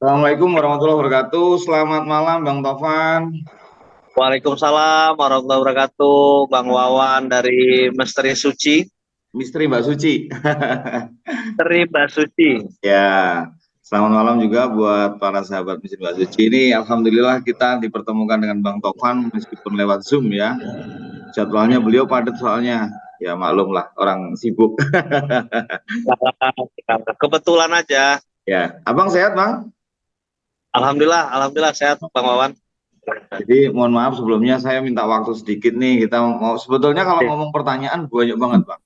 Assalamualaikum warahmatullahi wabarakatuh. Selamat malam Bang Tovan. Waalaikumsalam warahmatullahi wabarakatuh, Bang Wawan dari Misteri Suci. Misteri Mbak Suci. Misteri Mbak Suci. Ya, selamat malam juga buat para sahabat Misteri Mbak Suci. Ini alhamdulillah kita dipertemukan dengan Bang Tovan meskipun lewat Zoom ya. Jadwalnya beliau padat soalnya. Ya maklum lah, orang sibuk. Kebetulan aja. Ya, Abang sehat Bang? Alhamdulillah, alhamdulillah sehat, Bang Wawan. Jadi mohon maaf sebelumnya saya minta waktu sedikit nih. Kita mau sebetulnya kalau ngomong pertanyaan banyak banget Bang.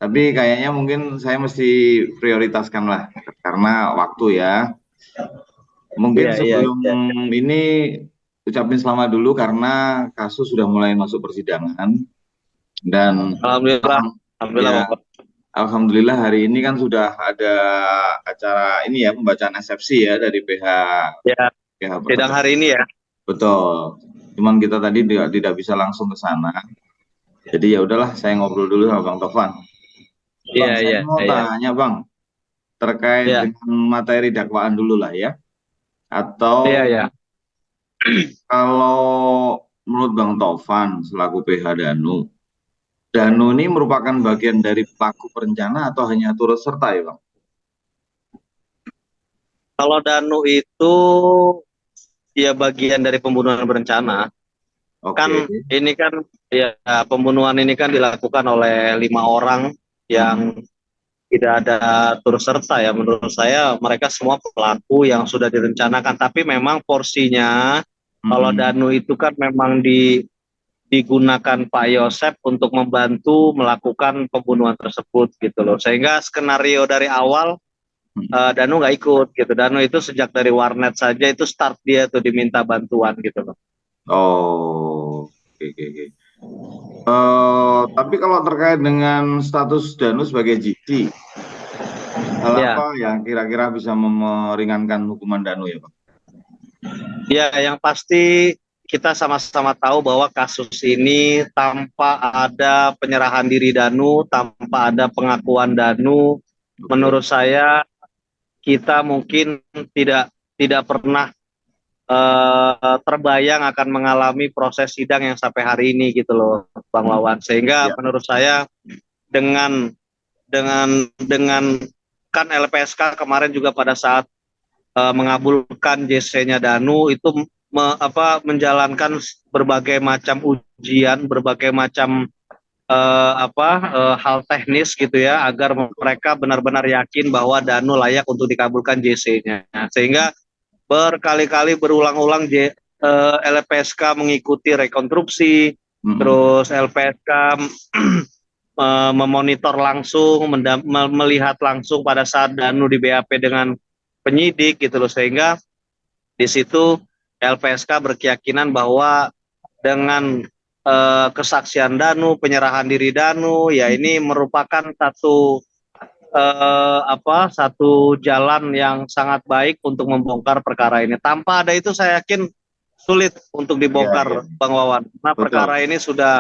Tapi kayaknya mungkin saya mesti prioritaskan lah karena waktu ya. Mungkin Iya, iya, sebelum iya. ini ucapin selamat dulu karena kasus sudah mulai masuk persidangan dan Alhamdulillah, alham- alhamdulillah, ya Bang Wawan. alhamdulillah hari ini kan sudah ada acara ini ya pembacaan eksepsi ya dari pihak Ya, pihak sidang peterjemah. hari ini ya. Betul. Cuman kita tadi tidak bisa langsung ke sana. Jadi ya udahlah saya ngobrol dulu sama Bang Tovan. Iya, Bang, saya iya, mau iya. tanya Bang terkait Iya, dengan materi dakwaan dulu lah ya. iya, Atau iya. kalau menurut Bang Tovan selaku PH Danu, Danu ini merupakan bagian dari pelaku perencana atau hanya turut serta ya Bang? Kalau Danu itu ya bagian dari pembunuhan berencana. Oke. Kan ini kan ya pembunuhan ini kan dilakukan oleh 5 orang Mm-mm. yang tidak ada turut serta ya, menurut saya mereka semua pelaku yang sudah direncanakan, tapi memang porsinya kalau Mm-mm. Danu itu kan memang digunakan Pak Yosep untuk membantu melakukan pembunuhan tersebut gitu loh, sehingga skenario dari awal Mm-mm. Danu nggak ikut gitu. Danu itu sejak dari warnet saja itu start dia tuh diminta bantuan gitu loh. Oh, oke, oke, oke. Tapi kalau terkait dengan status Danu sebagai GD, hal apa Ya, yang kira-kira bisa meringankan hukuman Danu ya Bang? ya, yang pasti kita sama-sama tahu bahwa kasus ini tanpa ada penyerahan diri Danu, tanpa ada pengakuan Danu, Oke. menurut saya kita mungkin tidak tidak pernah terbayang akan mengalami proses sidang yang sampai hari ini gitu loh, Bang Mm. Wawan. Sehingga Ya. menurut saya dengan dengan kan LPSK kemarin juga pada saat mengabulkan JC-nya Danu itu menjalankan berbagai macam ujian, berbagai macam hal teknis gitu ya agar mereka benar-benar yakin bahwa Danu layak untuk dikabulkan JC-nya. Sehingga berkali-kali berulang-ulang LPSK mengikuti rekonstruksi, Mm-mm. terus LPSK memonitor langsung, melihat langsung pada saat Danu di BAP dengan penyidik gitu loh, sehingga di situ LPSK berkeyakinan bahwa dengan kesaksian Danu, penyerahan diri Danu, ya ini merupakan satu jalan yang sangat baik untuk membongkar perkara ini. Tanpa ada itu saya yakin sulit untuk Ya, ya, dibongkar, Bang Wawan. Nah, betul. perkara ini sudah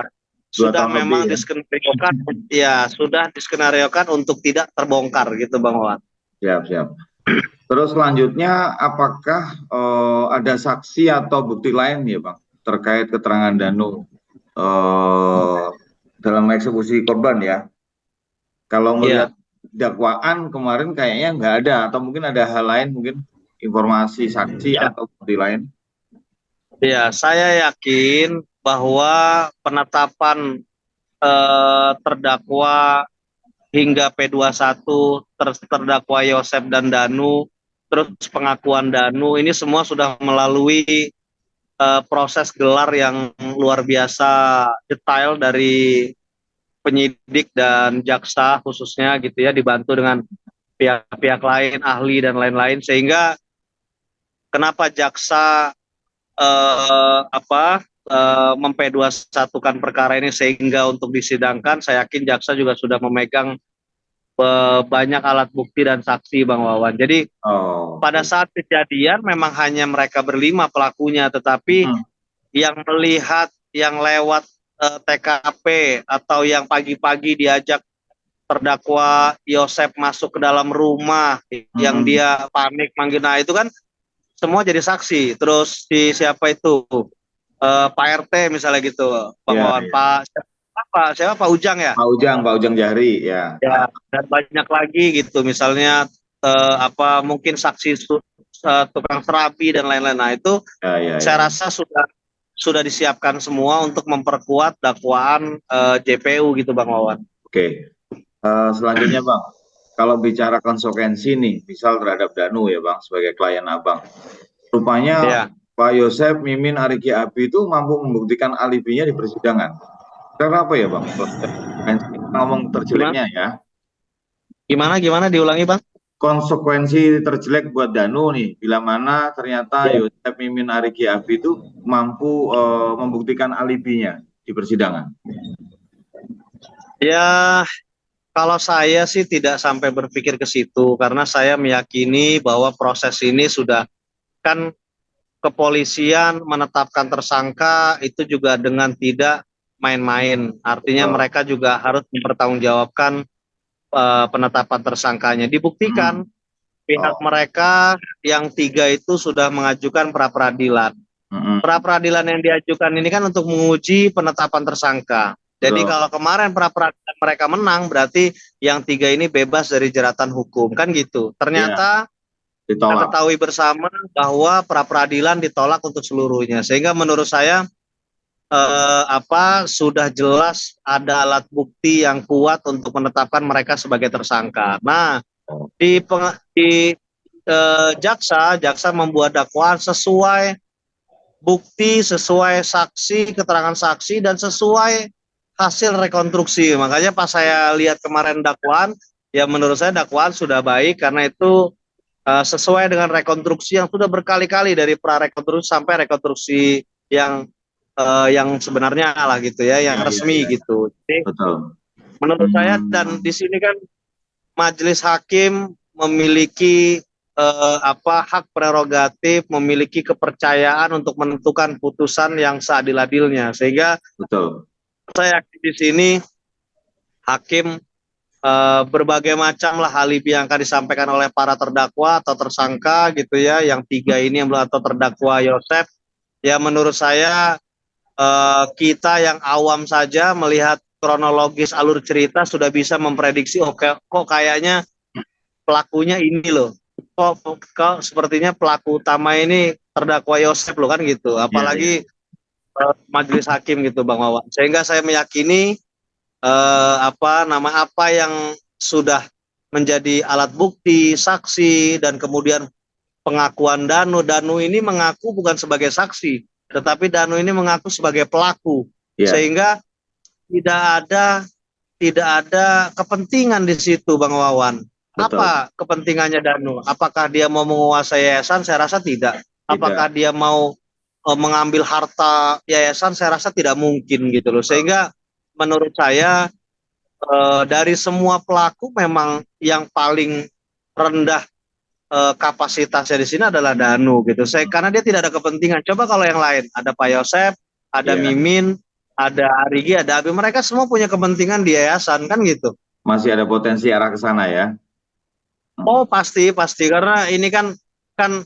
Dua sudah tahun lebih memang ya. diskenariokan, ya sudah diskenariokan untuk tidak terbongkar gitu, Bang Wawan. Siap, siap. Terus selanjutnya, apakah ada saksi atau bukti lain ya, Bang, terkait keterangan Danu eh, dalam eksekusi korban ya? Kalau melihat Ya, dakwaan kemarin kayaknya nggak ada, atau mungkin ada hal lain, mungkin informasi saksi ya, atau bukti lain. ya, saya yakin bahwa penetapan terdakwa hingga P21 terdakwa Yosep dan Danu, terus pengakuan Danu ini semua sudah melalui proses gelar yang luar biasa detail dari penyidik dan jaksa khususnya gitu ya, dibantu dengan pihak-pihak lain, ahli dan lain-lain, sehingga kenapa jaksa memp21kan perkara ini sehingga untuk disidangkan, saya yakin jaksa juga sudah memegang banyak alat bukti dan saksi, Bang Wawan. Jadi Oh, pada oke. saat kejadian memang hanya mereka berlima pelakunya, tetapi Hmm, yang melihat, yang lewat TKP atau yang pagi-pagi diajak terdakwa Yosep masuk ke dalam rumah hmm, yang hmm. dia panik manggil, nah itu kan semua jadi saksi. Terus si siapa itu Pak RT misalnya gitu, Bang Ya, Wawan, Pak Ujang ya. Pak Ujang Jahri, ya. Ya, dan banyak lagi gitu, misalnya mungkin saksi tukang serabi dan lain-lain. Nah, itu Ya, ya, ya. saya rasa sudah disiapkan semua untuk memperkuat dakwaan JPU gitu, Bang Wawan. Oke. Selanjutnya Bang, kalau bicara konsekuensi nih, misal terhadap Danu ya Bang, sebagai klien Abang. Rupanya Ya, Pak Yosef, Mimin, Arigi Abi itu mampu membuktikan alibinya di persidangan. Karena apa ya Bang? Kita ngomong gimana? terjeleknya ya. Gimana diulangi, Bang? Konsekuensi terjelek buat Danu nih, bila mana ternyata Ya. Yosef, Mimin, Arigi Abi itu mampu membuktikan alibinya di persidangan. Ya, kalau saya sih tidak sampai berpikir ke situ, karena saya meyakini bahwa proses ini sudah, kan kepolisian menetapkan tersangka itu juga dengan tidak main-main. Artinya Betul. mereka juga harus mempertanggungjawabkan penetapan tersangkanya. Dibuktikan Hmm. pihak Oh. mereka yang 3 itu sudah mengajukan pra peradilan. Hmm. Pra peradilan yang diajukan ini kan untuk menguji penetapan tersangka. Jadi Betul. kalau kemarin pra peradilan mereka menang, berarti yang 3 ini bebas dari jeratan hukum, kan gitu. Ya, Ternyata kita ditolak. ketahui bersama bahwa pra peradilan ditolak untuk seluruhnya, sehingga menurut saya sudah jelas ada alat bukti yang kuat untuk menetapkan mereka sebagai tersangka. Nah, di jaksa membuat dakwaan sesuai bukti, sesuai saksi, keterangan saksi, dan sesuai hasil rekonstruksi. Makanya pas saya lihat kemarin dakwaan, ya menurut saya dakwaan sudah baik karena itu sesuai dengan rekonstruksi yang sudah berkali-kali, dari prarekonstruksi sampai rekonstruksi yang sebenarnya lah gitu ya, yang Ya, ya, resmi ya. gitu. Jadi Betul. menurut saya, dan di sini kan majelis hakim memiliki hak prerogatif, memiliki kepercayaan untuk menentukan putusan yang seadil-adilnya, sehingga Betul. saya yakin di sini hakim berbagai macam lah alibi yang akan disampaikan oleh para terdakwa atau tersangka gitu ya, yang 3 ini yang belum, atau terdakwa Yosef, ya menurut saya kita yang awam saja melihat kronologis alur cerita sudah bisa memprediksi, kok kayaknya pelakunya ini loh, kok sepertinya pelaku utama ini terdakwa Yosef loh, kan gitu. Ya, ya. Apalagi majelis hakim gitu, Bang Wawan, sehingga saya meyakini apa yang sudah menjadi alat bukti, saksi, dan kemudian pengakuan Danu ini mengaku bukan sebagai saksi, tetapi Danu ini mengaku sebagai pelaku, Ya, sehingga tidak ada kepentingan di situ, Bang Wawan. betul. Apa kepentingannya Danu? Apakah dia mau menguasai yayasan? Saya rasa tidak. Tidak. Apakah dia mau mengambil harta yayasan? Saya rasa tidak mungkin gitu loh. Betul. Sehingga menurut saya dari semua pelaku memang yang paling rendah kapasitasnya di sini adalah Danu gitu. Karena dia tidak ada kepentingan. Coba kalau yang lain, ada Pak Yosef, ada Ya, Mimin, ada Arigi, ada Abi, mereka semua punya kepentingan di yayasan, kan gitu. masih ada potensi arah ke sana ya. Oh pasti karena ini kan kan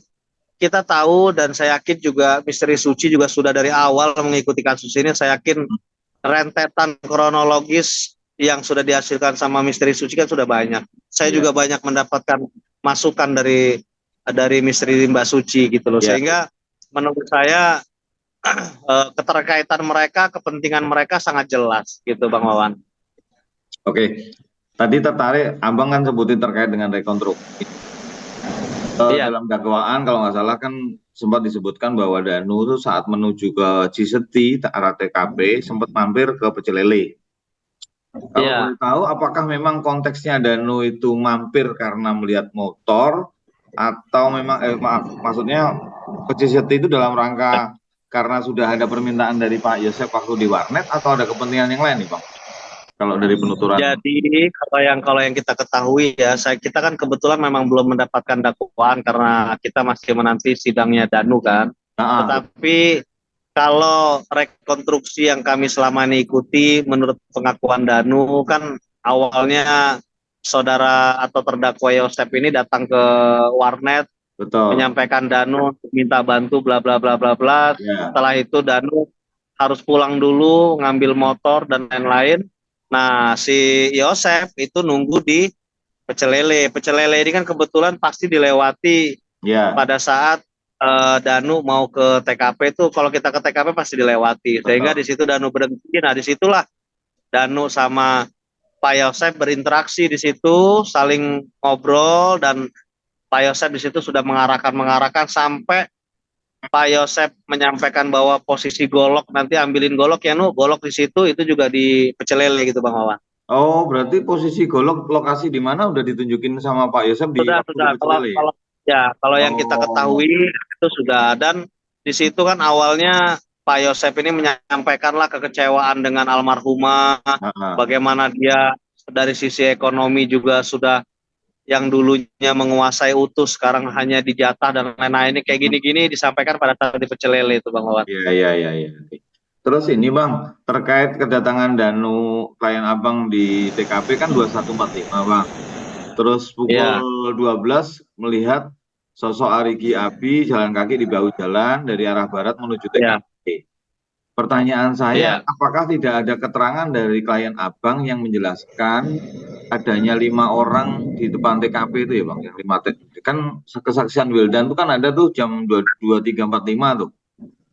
kita tahu, dan saya yakin juga Misteri Suci juga sudah dari awal mengikuti kasus ini. Saya yakin rentetan kronologis yang sudah dihasilkan sama Misteri Suci kan sudah banyak. Saya Ya, juga banyak mendapatkan masukan dari Misteri Mbak Suci gitu loh. ya. Sehingga menurut saya keterkaitan mereka, kepentingan mereka sangat jelas gitu, Bang Wawan. Oke. Tadi tertarik, Abang kan sebutin terkait dengan rekonstruksi. Iya, Dalam dakwaan kalau nggak salah kan sempat disebutkan bahwa Danu itu saat menuju ke Ciseti, arah TKP, sempat mampir ke Pecel Lele. Kalau iya. boleh tahu, apakah memang konteksnya Danu itu mampir karena melihat motor, atau memang, maksudnya ke Ciseti itu dalam rangka karena sudah ada permintaan dari Pak Yosef waktu di warnet, atau ada kepentingan yang lain nih Bang? Kalau dari penuturan. Jadi kalau yang kita ketahui ya, kita kan kebetulan memang belum mendapatkan dakwaan karena kita masih menanti sidangnya Danu kan. Nah, Tetapi kalau rekonstruksi yang kami selama ini ikuti, menurut pengakuan Danu kan awalnya saudara atau terdakwa Yosef ini datang ke warnet betul. menyampaikan Danu minta bantu bla bla bla bla bla. Ya, Setelah itu Danu harus pulang dulu ngambil motor dan lain-lain. Nah, si Yosef itu nunggu di Pecel Lele. Pecel Lele ini kan kebetulan pasti dilewati ya, pada saat Danu mau ke TKP tuh. Kalau kita ke TKP pasti dilewati. Sehingga di betul. situ Danu berhenti. Nah, disitulah Danu sama Pak Yosef berinteraksi di situ, saling ngobrol, dan Pak Yosef di situ sudah mengarahkan sampai Pak Yosef menyampaikan bahwa posisi golok nanti ambilin golok ya Nu, golok di situ itu juga di Pecel Lele gitu Bang Wawan. Oh, berarti posisi golok lokasi di mana udah ditunjukin sama Pak Yosef di waktu di Sudah Pecel kalau Lele ya? kalau ya kalau yang kita Oh, ketahui itu sudah, dan di situ kan awalnya Pak Yosef ini menyampaikanlah kekecewaan dengan almarhumah, ah, bagaimana dia dari sisi ekonomi juga sudah yang dulunya menguasai utuh sekarang hanya dijatah dan lain-lain, ini kayak gini-gini disampaikan pada saat di Pecel Lele itu Bang Wawan. iya, iya, iya, iya. Terus ini Bang, terkait kedatangan Danu klien Abang di TKP kan 2145 Bang. Terus pukul Iya, 12 melihat sosok Arigi Abi jalan kaki di bahu jalan dari arah barat menuju iya, TKP. Pertanyaan saya, iya. apakah tidak ada keterangan dari klien Abang yang menjelaskan adanya 5 orang di depan TKP itu ya Bang? Yang kan kesaksian Wildan itu kan ada tuh jam 23.45 tuh.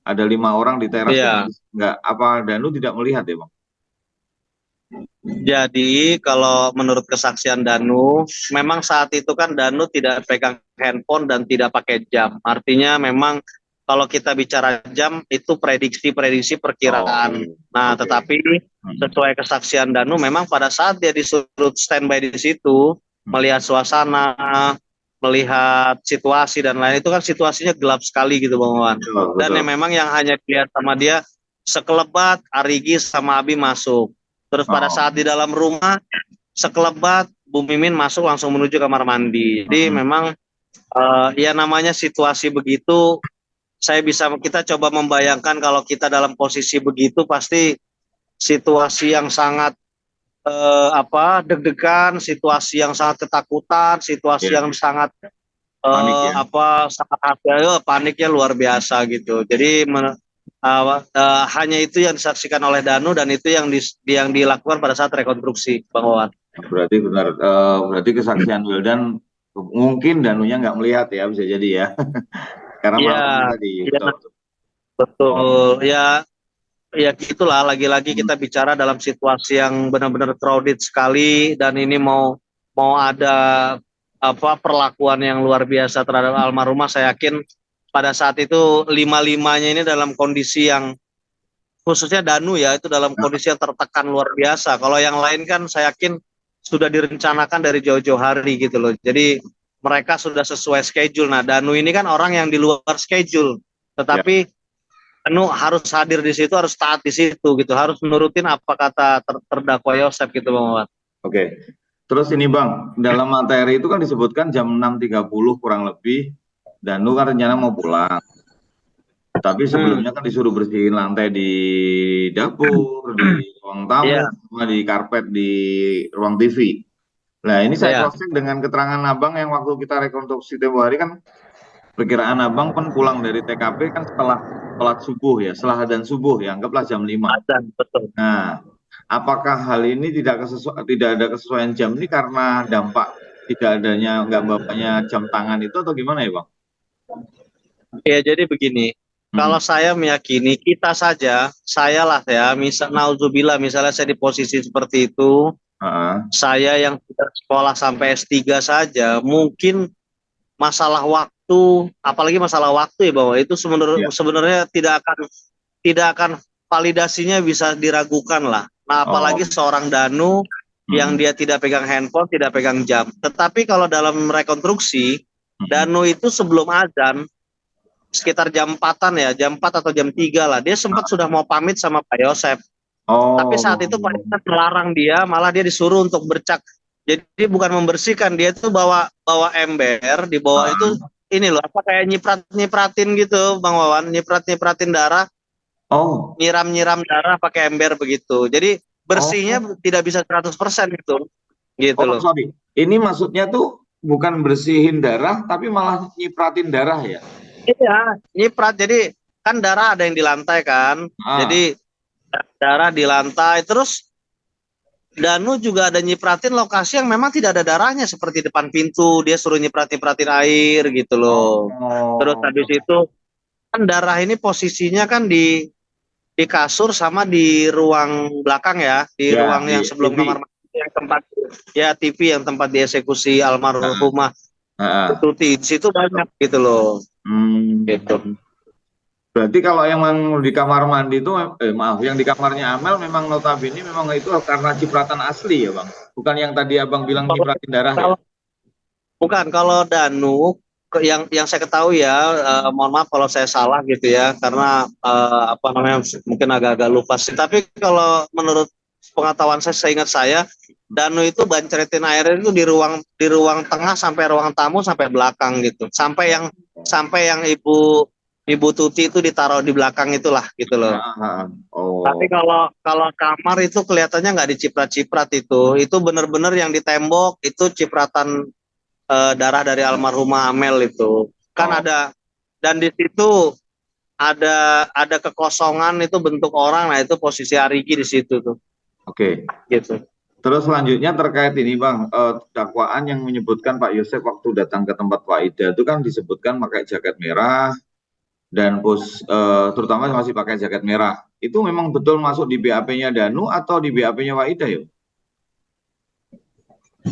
Ada 5 orang di teras tuh Iya. nggak apa Danu tidak melihat ya Bang? Jadi kalau menurut kesaksian Danu, memang saat itu kan Danu tidak pegang handphone dan tidak pakai jam. Artinya memang kalau kita bicara jam itu prediksi-prediksi perkiraan. Oh, Nah, oke. tetapi Hmm. sesuai kesaksian Danu, memang pada saat dia disuruh standby di situ, Hmm. melihat suasana, melihat situasi dan lain itu kan situasinya gelap sekali gitu Bang Wawan. Betul, Dan betul. yang memang yang hanya dilihat sama dia sekelebat Arigi sama Abi masuk. Terus pada Oh. saat di dalam rumah sekelebat Bu Mimin masuk langsung menuju kamar mandi. Jadi Hmm. memang ya namanya situasi begitu, kita coba membayangkan kalau kita dalam posisi begitu pasti situasi yang sangat deg-degan, situasi yang sangat ketakutan, situasi Ya, yang sangat panik ya. sangat paniknya luar biasa gitu. Jadi hanya itu yang disaksikan oleh Danu dan itu yang dilakukan pada saat rekonstruksi Bang Wawan. Berarti benar, berarti kesaksian Wildan mungkin Danunya nggak melihat ya, bisa jadi ya. Karena Iya, malamnya tadi, iya betul, betul. Oh, betul. Ya, ya gitulah. Lagi-lagi hmm, kita bicara dalam situasi yang benar-benar crowded sekali dan ini mau mau ada perlakuan yang luar biasa terhadap almarhumah. Saya yakin pada saat itu lima-limanya ini dalam kondisi yang, khususnya Danu ya, itu dalam kondisi yang tertekan luar biasa. Kalau yang lain kan saya yakin sudah direncanakan dari jauh-jauh hari gitu loh. Jadi mereka sudah sesuai schedule. Nah, Danu ini kan orang yang di luar schedule. ya, Tetapi Danu harus hadir di situ, harus taat di situ gitu, harus menurutin apa kata terdakwa Yosef gitu Bang Wawan. oke. Terus ini Bang, dalam materi itu kan disebutkan jam 6.30 kurang lebih, Danu kan rencana mau pulang. Tapi Hmm, sebelumnya kan disuruh bersihin lantai di dapur, di ruang tamu, iya, sama di karpet di ruang TV. Nah, ini saya iya, cross check dengan keterangan Abang yang waktu kita rekonstruksi tempo hari kan perkiraan Abang kan pulang dari TKP kan setelah sholat subuh ya, setelah adzan subuh ya, anggaplah jam 5. azan betul. Nah, apakah hal ini tidak ada kesesuaian jam ini karena dampak tidak adanya nggak bapaknya jam tangan itu atau gimana ya, Bang? Ya jadi begini, Hmm. kalau saya meyakini kita saja, saya lah ya, nauzubillah misalnya saya di posisi seperti itu, Ah, saya yang sudah sekolah sampai S3 saja, mungkin masalah waktu, apalagi masalah waktu ya, bahwa itu sebenarnya ya. sebenarnya tidak akan validasinya bisa diragukan lah. Nah, Oh. apalagi seorang Danu yang Hmm. dia tidak pegang handphone, tidak pegang jam. Tetapi kalau dalam rekonstruksi, Hmm. Danu itu sebelum azan sekitar jam 4-an ya, jam 4 atau jam 3 lah. Dia sempat sudah mau pamit sama Pak Yosef. Tapi saat itu Pak Oh. Yosef melarang dia, malah dia disuruh untuk bercak. Jadi bukan membersihkan, dia itu bawa bawa ember, di bawah itu Ah. ini loh, apa kayak nyiprat-nyipratin gitu, Bang Wawan, nyiprat-nyipratin darah, Oh. nyiram-nyiram darah pakai ember begitu. Jadi bersihnya Oh. tidak bisa 100% gitu. Gitu Oh, loh. sorry. Ini maksudnya tuh bukan bersihin darah, tapi malah nyipratin darah ya. Iya, nyiprat. Jadi kan darah ada yang di lantai kan. Ah, Jadi darah di lantai. Terus Danu juga ada nyipratin lokasi yang memang tidak ada darahnya seperti depan pintu. Dia suruh nyiprat-nyipratin air gitu loh. Terus oh, habis itu kan darah ini posisinya kan di kasur sama di ruang belakang ya, di ya ruang di yang sebelum TV. kamar mandi yang tempat ya TV yang tempat dieksekusi Ah, almarhumah ah. Tuti. Di situ banyak gitu loh. Gitu. Hmm. Berarti kalau yang di kamar mandi itu, maaf, yang di kamarnya Amel memang notabene memang itu karena cipratan asli ya, Bang. Bukan yang tadi Abang bilang nyipratin darah ya. Kalau bukan, kalau Danu yang saya ketahui ya, mohon maaf kalau saya salah gitu ya, karena apa namanya mungkin agak-agak lupa sih. Tapi kalau menurut pengetahuan saya, seingat saya, Danu itu banceretin air itu di ruang tengah sampai ruang tamu sampai belakang gitu, sampai yang ibu Tuti itu ditaruh di belakang itulah gitu loh. Ah, ah, ah. Tapi Oh, kalau kamar itu kelihatannya nggak diciprat-ciprat itu benar-benar yang di tembok itu cipratan darah dari almarhumah Amel itu kan oh, ada, dan di situ ada kekosongan itu bentuk orang. Nah itu posisi Arigi di situ tuh oke. gitu. Terus selanjutnya terkait ini Bang, dakwaan yang menyebutkan Pak Yosef waktu datang ke tempat Pak Ida itu kan disebutkan pakai jaket merah dan terutama masih pakai jaket merah. Itu memang betul masuk di BAP-nya Danu atau di BAP-nya Pak Ida ya?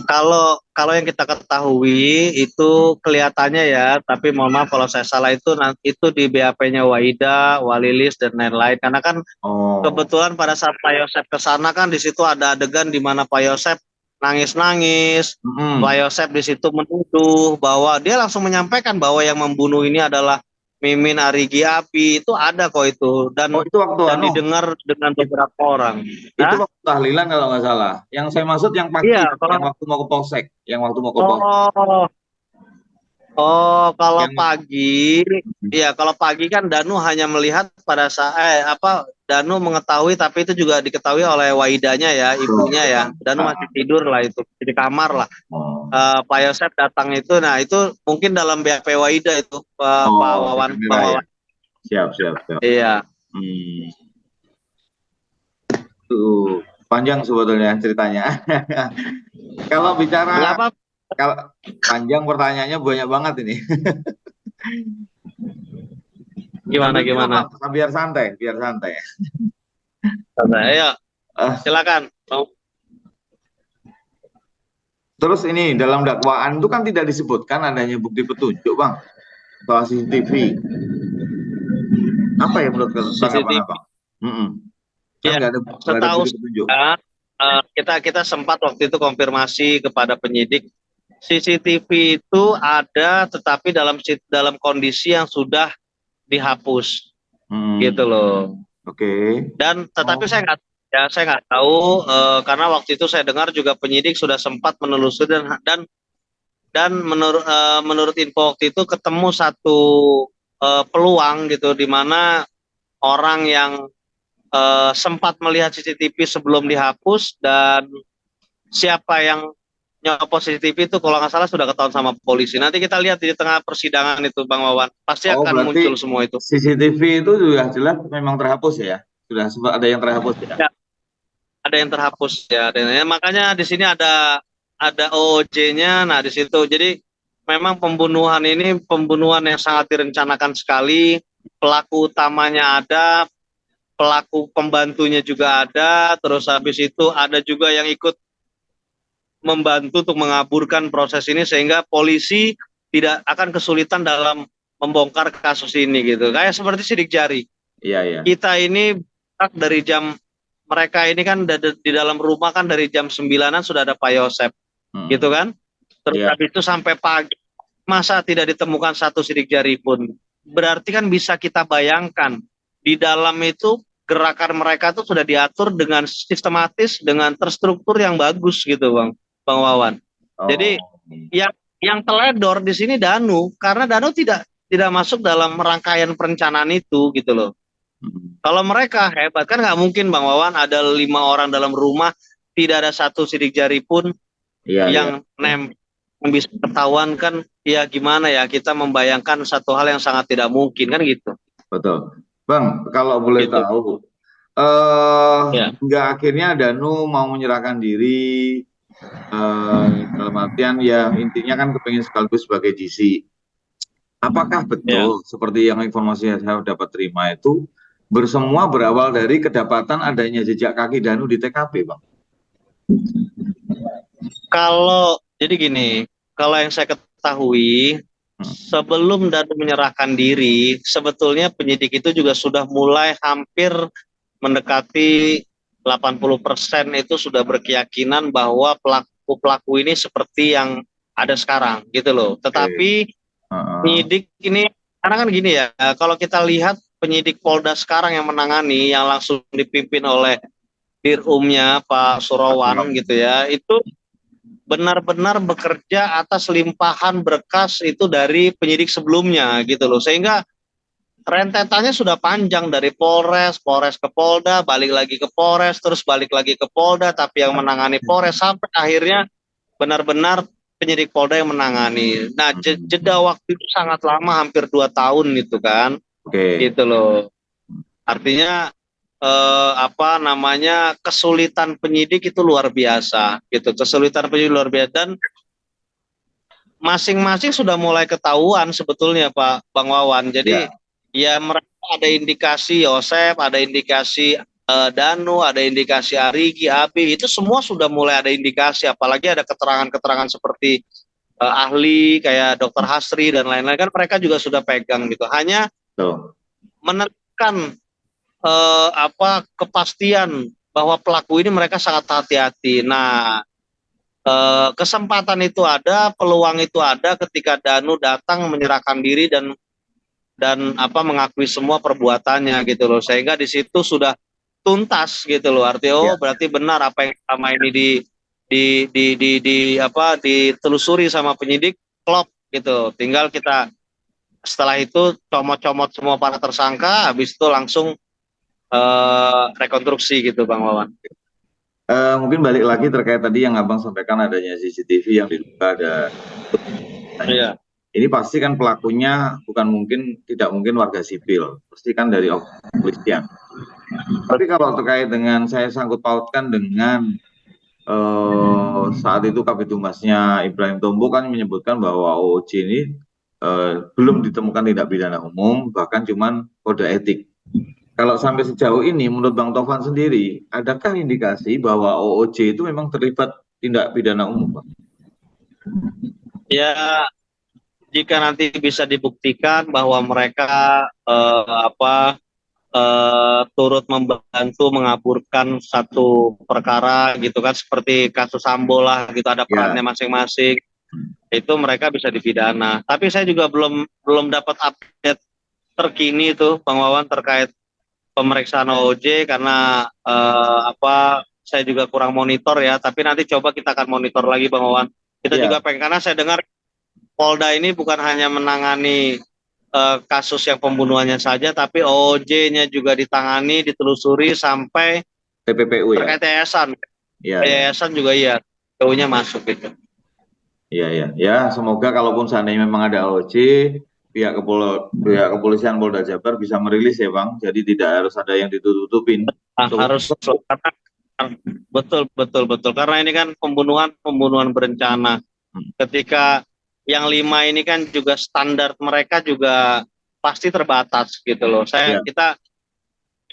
Kalau yang kita ketahui itu kelihatannya ya, tapi mohon maaf kalau saya salah, itu nanti itu di BAP-nya Waida, Walilis dan lain-lain, karena kan Oh, kebetulan pada saat Pak Yosef ke sana kan di situ ada adegan di mana Pak Yosef nangis-nangis. Pak mm-mm. Yosef di situ menuduh bahwa dia langsung menyampaikan bahwa yang membunuh ini adalah Mimin Arigi Api. Itu ada kok itu, Oh dan itu waktu dan didengar dengan beberapa orang. itu Hah? waktu tahlilan kalau nggak salah. Yang saya maksud yang pagi, Iya, kalau yang waktu mau ke Polsek, yang waktu mau ke Polsek, oh Oh, kalau yang pagi, ya kalau pagi kan Danu hanya melihat pada saat apa Danu mengetahui, tapi itu juga diketahui oleh Waidanya ya, ibunya ya. Danu masih ah, tidur lah itu di kamar lah. oh, Pak Yosef datang itu, nah itu mungkin dalam BAP Waida itu, Pak oh, Wawan, jaket Bang merah ya. Wawan. Siap, siap, siap. Iya. Hmm. Tuh, panjang sebetulnya ceritanya. Kalau Nggak bicara, apa, kalau panjang pertanyaannya banyak banget ini. gimana Sambil minum gimana. Bang, biar santai, biar santai. Ayo, Eh, silakan. terus ini dalam dakwaan itu kan tidak disebutkan adanya bukti petunjuk, Bang, soal CCTV. Apa ya menurut tanggapan CCTV. Abang? Mm-mm. Kan Ya, nggak ada setahu bukti petunjuk. saya, kita sempat waktu itu konfirmasi kepada penyidik. CCTV itu ada, tetapi dalam kondisi yang sudah dihapus, gitu Hmm, loh. oke. Dan tetapi Oh, saya nggak tahu, karena waktu itu saya dengar juga penyidik sudah sempat menelusuri, dan menurut info waktu itu ketemu satu peluang gitu, di mana orang yang sempat melihat CCTV sebelum dihapus, dan siapa yang nyopot CCTV itu kalau nggak salah sudah ketahuan sama polisi. Nanti kita lihat di tengah persidangan itu, Bang Wawan. Pasti oh akan berarti muncul semua itu. CCTV itu sudah jelas memang terhapus ya? Sudah sempat ada yang terhapus ya? Ya, ada yang terhapus ya. Makanya di sini ada OOJ-nya. Nah, di situ. Jadi memang pembunuhan ini pembunuhan yang sangat direncanakan sekali. Pelaku utamanya ada, pelaku pembantunya juga ada, terus habis itu ada juga yang ikut membantu untuk mengaburkan proses ini, sehingga polisi tidak akan kesulitan dalam membongkar kasus ini gitu. Kayak seperti sidik jari. Iya, iya. Kita ini dari jam, mereka ini kan di dalam rumah kan dari jam 9-an sudah ada Pak Yosep gitu Hmm. kan. Terus Iya. habis itu sampai pagi masa tidak ditemukan satu sidik jari pun. Berarti kan bisa kita bayangkan di dalam itu gerakan mereka itu sudah diatur dengan sistematis, dengan terstruktur yang bagus gitu, Bang Wawan. Jadi Oh. yang teledor di sini Danu, karena Danu tidak masuk dalam rangkaian perencanaan itu gitu loh. Hmm. Kalau mereka hebat kan, nggak mungkin Bang Wawan ada 5 orang dalam rumah tidak ada satu sidik jari pun Iya, iya. yang nempel. yang bisa ketahuan kan ya gimana ya, kita membayangkan satu hal yang sangat tidak mungkin kan gitu. Betul. Bang, kalau boleh Gitu. tahu, Ya. hingga akhirnya Danu mau menyerahkan diri, dalam artian ya intinya kan kepengen sekaligus sebagai DC. Apakah Ya. betul seperti yang informasi yang saya dapat terima itu bersemua berawal dari kedapatan adanya jejak kaki Danu di TKP, Bang? Kalau jadi gini, kalau yang saya ketahui Hmm. sebelum Danu menyerahkan diri, sebetulnya penyidik itu juga sudah mulai hampir mendekati 80% itu sudah berkeyakinan bahwa pelaku-pelaku ini seperti yang ada sekarang gitu loh. Oke. Tetapi Heeh. penyidik ini karena kan gini ya, kalau kita lihat penyidik Polda sekarang yang menangani yang langsung dipimpin oleh Dirumnya Pak Surawan gitu ya, itu benar-benar bekerja atas limpahan berkas itu dari penyidik sebelumnya gitu loh, sehingga rentetannya sudah panjang dari Polres, Polres ke Polda, balik lagi ke Polres, terus balik lagi ke Polda, tapi yang menangani Polres sampai akhirnya benar-benar penyidik Polda yang menangani. Nah, jeda waktu itu sangat lama, hampir 2 tahun itu kan, Oke. gitu loh. Artinya apa namanya, kesulitan penyidik itu luar biasa, gitu. Kesulitan penyidik luar biasa dan masing-masing sudah mulai ketahuan sebetulnya Pak Bang Wawan. Jadi Ya. ya mereka ada indikasi Yosep, ada indikasi Danu, ada indikasi Arigi, Abi, itu semua sudah mulai ada indikasi. Apalagi ada keterangan-keterangan seperti ahli kayak Dokter Hasri dan lain-lain, kan mereka juga sudah pegang gitu. Hanya Tuh. menekan apa kepastian bahwa pelaku ini mereka sangat hati-hati. Nah, kesempatan itu ada, peluang itu ada ketika Danu datang menyerahkan diri dan apa mengakui semua perbuatannya gitu loh, sehingga di situ sudah tuntas gitu loh, artinya oh Ya. berarti benar apa yang selama ini di apa ditelusuri sama penyidik klop gitu, tinggal kita setelah itu comot-comot semua para tersangka, habis itu langsung rekonstruksi gitu Bang Wawan. Mungkin balik lagi terkait tadi yang Abang sampaikan adanya CCTV yang diduga ada. Iya. Ini pasti kan pelakunya tidak mungkin warga sipil, pasti kan dari kepolisian. Tapi kalau terkait dengan saya sangkut pautkan dengan saat itu Kabid Humasnya Ibrahim Tombo kan menyebutkan bahwa OOC ini belum ditemukan tindak pidana umum, bahkan cuman kode etik. Kalau sampai sejauh ini, menurut Bang Tovan sendiri, adakah indikasi bahwa OOC itu memang terlibat tindak pidana umum, Bang? Ya, jika nanti bisa dibuktikan bahwa mereka turut membantu mengaburkan satu perkara gitu kan, seperti kasus Sambo lah gitu, ada Ya. perannya masing-masing, itu mereka bisa dipidana. Tapi saya juga belum dapat update terkini itu Bang Wawan terkait pemeriksaan OOJ, karena apa saya juga kurang monitor ya, tapi nanti coba kita akan monitor lagi Bang Wawan. Kita Ya. juga pengen, karena saya dengar Polda ini bukan hanya menangani kasus yang pembunuhannya saja, tapi OJ-nya juga ditangani, ditelusuri sampai TPPU ya. terkait yayasan. Ya, ya. Yayasan juga iya, PU-nya masuk gitu. Iya, iya. Ya, semoga kalaupun seandainya memang ada OC, pihak kepolisian Polda Jabar bisa merilis ya, Bang. Jadi tidak harus ada yang ditutup-tutupin. Nah, harus karena betul betul betul, karena ini kan pembunuhan berencana. Ketika yang 5 ini kan juga standar mereka juga pasti terbatas gitu loh. Ya. Kita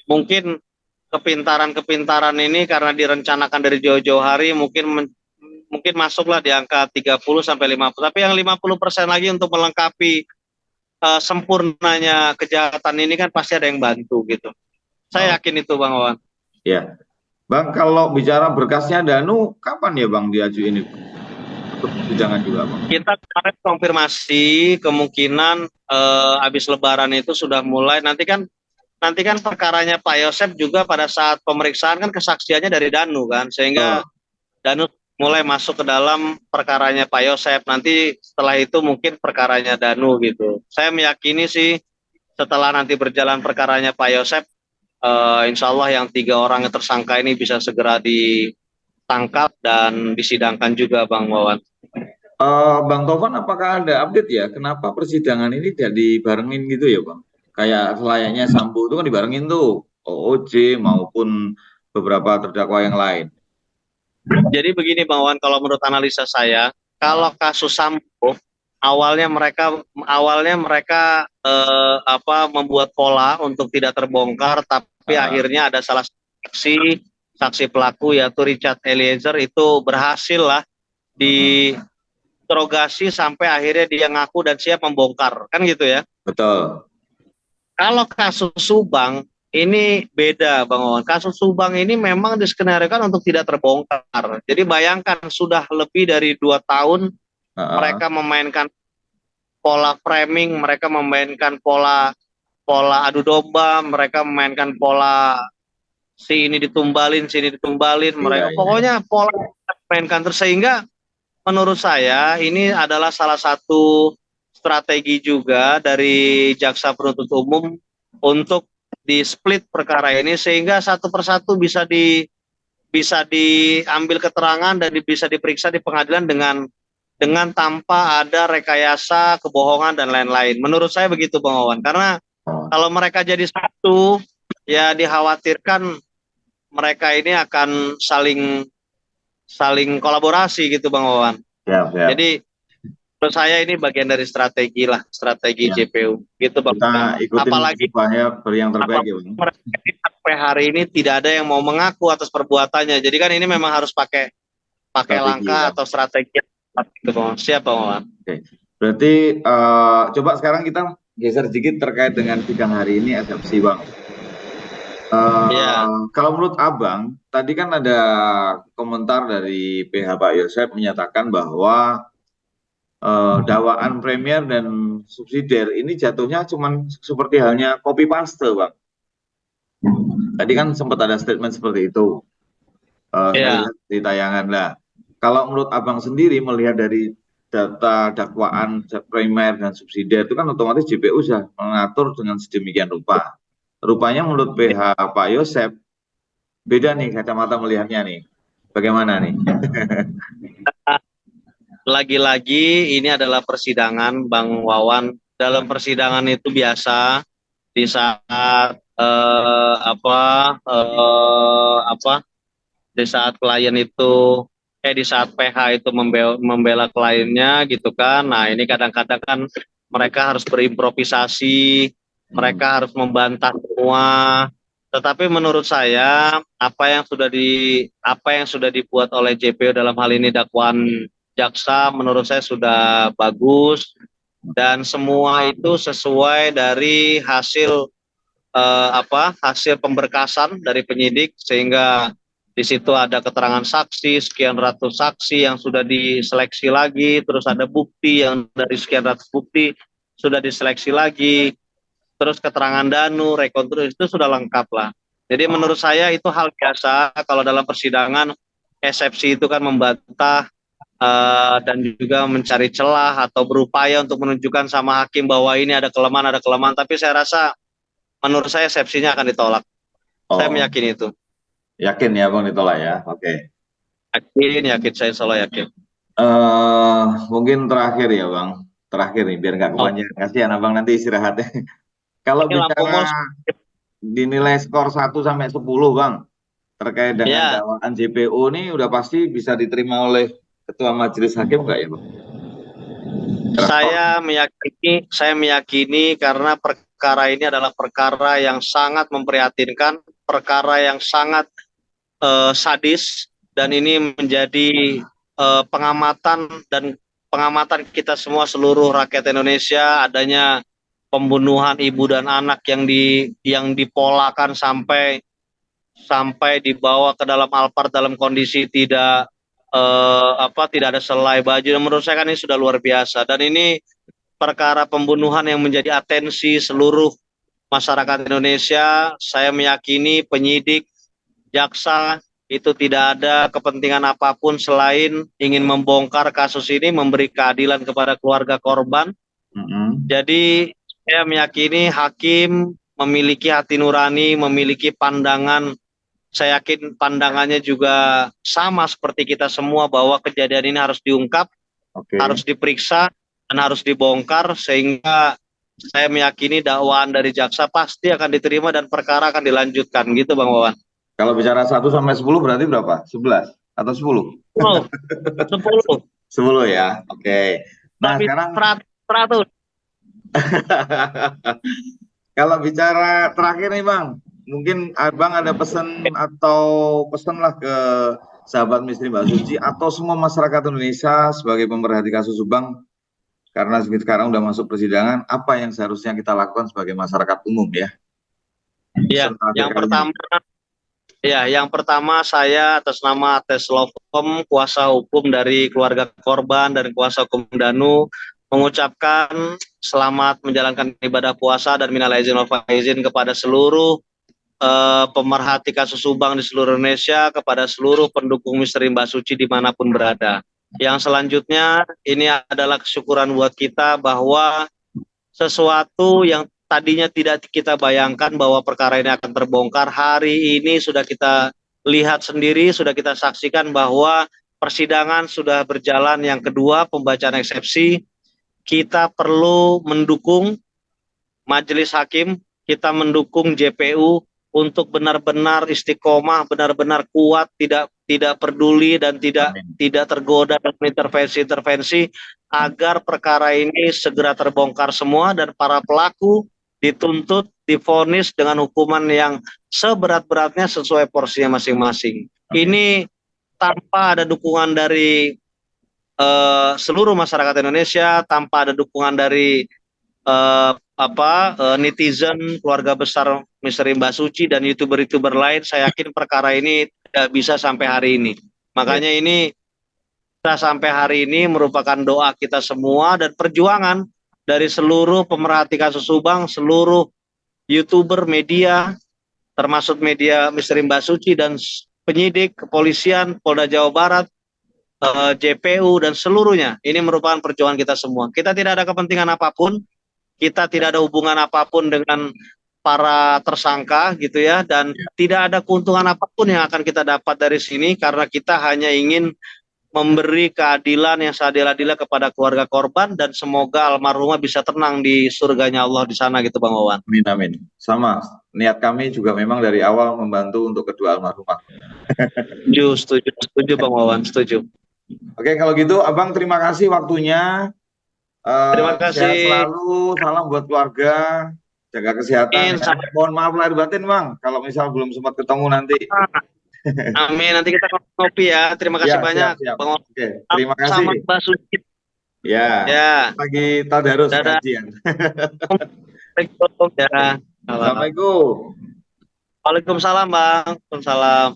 mungkin kepintaran ini karena direncanakan dari jauh-jauh hari, mungkin masuklah di angka 30 sampai 50. Tapi yang 50% lagi untuk melengkapi sempurnanya kejahatan ini kan pasti ada yang bantu gitu. Saya yakin itu Bang Wawan. Ya. Bang, kalau bicara berkasnya Danu, kapan ya Bang diajuin itu? Jangan juga Bang. Kita kemarin konfirmasi kemungkinan habis Lebaran itu sudah mulai. Nanti kan perkaranya Pak Yosep juga pada saat pemeriksaan kan kesaksiannya dari Danu kan, sehingga Danu mulai masuk ke dalam perkaranya Pak Yosep. Nanti setelah itu mungkin perkaranya Danu gitu. Saya meyakini sih setelah nanti berjalan perkaranya Pak Yosep, insya Allah yang 3 orang yang tersangka ini bisa segera ditangkap dan disidangkan juga Bang Wawan. Bang Tovan, apakah ada update ya? Kenapa persidangan ini tidak dibarengin gitu ya, Bang? Kayak selayaknya Sambo itu kan dibarengin tuh, OOC maupun beberapa terdakwa yang lain. Jadi begini Bang Wan, kalau menurut analisa saya, kalau Ah, kasus Sambo awalnya mereka membuat pola untuk tidak terbongkar, tapi ah, akhirnya ada salah satu saksi pelaku yaitu Richard Eliezer itu berhasil lah mm-mm. diinterogasi sampai akhirnya dia ngaku dan siap membongkar, kan gitu ya. Betul. Kalau kasus Subang ini beda Bang Wawan. Kasus Subang ini memang diskenariokan untuk tidak terbongkar. Jadi bayangkan sudah lebih dari 2 tahun Ah, mereka memainkan pola framing, mereka memainkan pola pola adu domba, mereka memainkan pola si ini ditumbalin, iya, mereka iya. pokoknya pola mainkan terus sehingga menurut saya ini adalah salah satu strategi juga dari jaksa penuntut umum untuk di split perkara ini sehingga satu persatu bisa diambil keterangan dan bisa diperiksa di pengadilan dengan tanpa ada rekayasa, kebohongan dan lain-lain. Menurut saya begitu Bang Wawan. Karena Oh, kalau mereka jadi satu, ya dikhawatirkan mereka ini akan saling saling kolaborasi gitu Bang Wawan. siap, siap. Jadi menurut saya ini bagian dari strategi lah, strategi Ya, JPU gitu Bang. kita ikutin Apalagi supaya beri yang terbaik ya, Bang. mereka sampai hari ini tidak ada yang mau mengaku atas perbuatannya. Jadi kan ini memang harus pakai pakai Strategi langkah ya. atau strategi gitu Bang. Siap Bang Wawan. Oke. Berarti coba sekarang kita geser sedikit terkait dengan sidang hari ini eksepsi, Bang. Iya, Kalau menurut Abang, tadi kan ada komentar dari PH Pak Yosep menyatakan bahwa dakwaan Premier dan subsidiar ini jatuhnya cuman seperti halnya copy paste, Bang. Tadi kan sempat ada statement seperti itu. Saya iya. lihat di tayangan lah. Kalau menurut Abang sendiri melihat dari data dakwaan Premier dan subsidiar itu kan otomatis JPU sudah mengatur dengan sedemikian rupa. Rupanya menurut PH Pak Yosep beda nih kacamata melihatnya nih. Bagaimana nih? Lagi-lagi ini adalah persidangan Bang Wawan. Dalam persidangan itu biasa di saat di saat klien itu di saat PH itu membela kliennya gitu kan. Nah, ini kadang-kadang kan mereka harus berimprovisasi, Hmm. mereka harus membantah semua. Tetapi menurut saya apa yang sudah dibuat oleh JPO dalam hal ini dakwaan jaksa menurut saya sudah bagus dan semua itu sesuai dari hasil pemberkasan dari penyidik sehingga di situ ada keterangan saksi sekian ratus saksi yang sudah diseleksi lagi, terus ada bukti yang dari sekian ratus bukti sudah diseleksi lagi, terus keterangan danu, rekonstruksi itu sudah lengkap lah. Jadi Oh, menurut saya itu hal biasa kalau dalam persidangan eksepsi itu kan membantah dan juga mencari celah atau berupaya untuk menunjukkan sama hakim bahwa ini ada kelemahan, tapi saya rasa menurut saya eksepsinya akan ditolak. Saya oh, meyakini itu. yakin ya Bang ditolak ya. Oke. Yakin, yakin saya selalu yakin. eh Mungkin terakhir ya Bang. Terakhir nih biar nggak Oh, kepanjangan. Kasihan Abang nanti istirahatnya. Kalau ini lampu bicara mos. dinilai skor 1 sampai 10 Bang, terkait dengan Ya, dakwaan JPO ini udah pasti bisa diterima oleh Ketua Majelis Hakim nggak ya Bang? Secara skor. saya meyakini karena perkara ini adalah perkara yang sangat memprihatinkan, perkara yang sangat sadis dan ini menjadi pengamatan kita semua seluruh rakyat Indonesia adanya pembunuhan ibu dan anak yang dipolakan sampai sampai dibawa ke dalam Alphard dalam kondisi tidak ada selai baju. Dan menurut saya kan ini sudah luar biasa dan ini perkara pembunuhan yang menjadi atensi seluruh masyarakat Indonesia. Saya meyakini penyidik, jaksa itu tidak ada kepentingan apapun selain ingin membongkar kasus ini, memberi keadilan kepada keluarga korban. Mm-mm. Jadi saya meyakini hakim memiliki hati nurani, memiliki pandangan. Saya yakin pandangannya juga sama seperti kita semua bahwa kejadian ini harus diungkap Oke. harus diperiksa dan harus dibongkar, sehingga saya meyakini dakwaan dari jaksa pasti akan diterima dan perkara akan dilanjutkan, gitu Bang Wawan. Kalau bicara 1 sampai 10 berarti berapa? 11 atau 10? 10, 10, 10 ya. Oke. Nah, lebih sekarang 100. kalau bicara terakhir nih Bang, mungkin Abang ada pesan atau pesan lah ke sahabat misteri Mbak Suci atau semua masyarakat Indonesia sebagai pemerhati kasus Subang, karena sekarang udah masuk persidangan, apa yang seharusnya kita lakukan sebagai masyarakat umum ya? Ya, Pesan terakhir yang kali ini. pertama, yang pertama saya atas nama Tes Lovom, kuasa hukum dari keluarga korban dan kuasa hukum Danu, mengucapkan selamat menjalankan ibadah puasa dan minal aizin wal faizin kepada seluruh pemerhati kasus Subang di seluruh Indonesia, kepada seluruh pendukung misteri Mbak Suci dimanapun berada. Yang selanjutnya, ini adalah kesyukuran buat kita bahwa sesuatu yang tadinya tidak kita bayangkan bahwa perkara ini akan terbongkar, hari ini sudah kita lihat sendiri, sudah kita saksikan bahwa persidangan sudah berjalan yang kedua, pembacaan eksepsi. Kita perlu mendukung majelis hakim, kita mendukung JPU untuk benar-benar istiqomah, benar-benar kuat, tidak peduli dan tidak tergoda dengan intervensi-intervensi, agar perkara ini segera terbongkar semua dan para pelaku dituntut, divonis dengan hukuman yang seberat-beratnya sesuai porsinya masing-masing. Ini tanpa ada dukungan dari seluruh masyarakat Indonesia, tanpa ada dukungan dari netizen, keluarga besar misteri Mbak Suci dan youtuber-youtuber lain, saya yakin perkara ini tidak bisa sampai hari ini. Makanya ini kita sampai hari ini merupakan doa kita semua dan perjuangan dari seluruh pemerhati kasus Subang, seluruh youtuber, media, termasuk media misteri Mbak Suci dan penyidik, kepolisian, Polda Jawa Barat, JPU dan seluruhnya. Ini merupakan perjuangan kita semua. Kita tidak ada kepentingan apapun, kita tidak ada hubungan apapun dengan para tersangka gitu ya, dan tidak ada keuntungan apapun yang akan kita dapat dari sini, karena kita hanya ingin memberi keadilan yang seadil-adilnya kepada keluarga korban, dan semoga almarhumah bisa tenang di surganya Allah di sana gitu Bang Wawan. Amin, amin. Sama, niat kami juga memang dari awal membantu untuk kedua almarhumah. Setuju Bang Wawan, setuju. Oke, kalau gitu Abang terima kasih waktunya. Terima kasih. Sehat selalu, salam buat keluarga, jaga kesehatan. Ya. Mohon maaf lahir batin Bang, kalau misal belum sempat ketemu nanti. Amin, nanti kita ngopi ya. Terima kasih banyak. Siap. Oke, terima kasih. Sama Mbak Suci. Ya. Lagi tadarus kajian. Assalamualaikum. Assalamualaikum. Waalaikumsalam Bang. Waalaikumsalam.